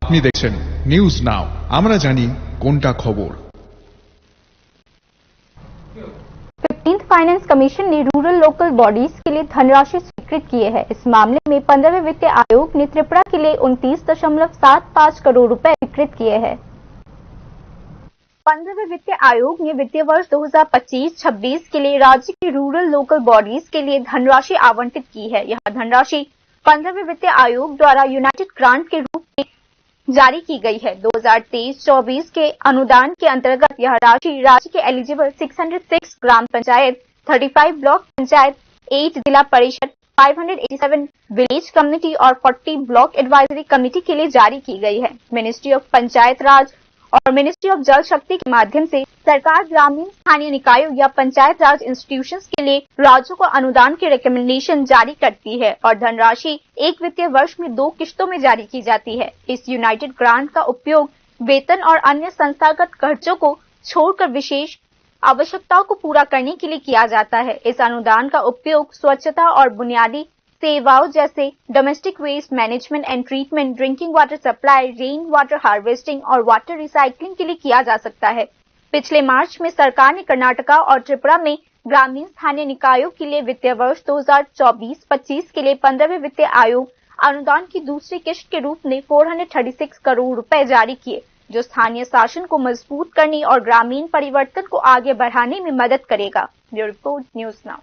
আপনি দেখছেন news now, আমরা জানি কোনটা খবর। 15th फाइनेंस कमीशन ने रूरल लोकल बॉडीज के लिए धनराशि स्वीकृत की है। इस मामले में 15वें वित्त आयोग ने त्रिपुरा के लिए 29.75 करोड़ रुपए स्वीकृत किए हैं। 15वें वित्त आयोग ने वित्तीय वर्ष 2025-26 के लिए राज्य की रूरल लोकल बॉडीज के लिए धनराशि आवंटित की है। यह धनराशि 15वें वित्त आयोग द्वारा यूनाइटेड ग्रांट के रूप में जारी की गई है। 2023-24 के अनुदान के अंतर्गत यह राशि राज्य के एलिजिबल 606 ग्राम पंचायत, 35 ब्लॉक पंचायत, 8 जिला परिषद, 587 विलेज कम्युनिटी और 40 ब्लॉक एडवाइजरी कमेटी के लिए जारी की गई है। मिनिस्ट्री ऑफ पंचायत राज और मिनिस्ट्री ऑफ जल शक्ति के माध्यम से सरकार ग्रामीण स्थानीय निकायों या पंचायत राज इंस्टीट्यूशंस के लिए राज्यों को अनुदान की रिकमेंडेशन जारी करती है और धनराशि एक वित्तीय वर्ष में 2 किश्तों में जारी की जाती है। इस यूनाइटेड ग्रांट का उपयोग वेतन और अन्य संस्थागत खर्चों को छोड़कर विशेष आवश्यकताओं को पूरा करने के लिए किया जाता है। इस अनुदान का उपयोग स्वच्छता और बुनियादी सेवाओं जैसे domestic waste management and treatment, drinking water supply, rain water harvesting और वाटर रिसाइकलिंग के लिए किया जा सकता है। पिछले मार्च में सरकार ने कर्नाटका और त्रिपुरा में ग्रामीण स्थानीय निकायों के लिए वित्तीय वर्ष 2024-25 के लिए 15वें वित्त आयोग अनुदान की दूसरी किश्त के रूप में 436 करोड़ रुपए जारी किए, जो स्थानीय शासन को मजबूत करने और ग्रामीण परिवर्तन को आगे बढ़ाने में मदद करेगा। Bureau report, news now.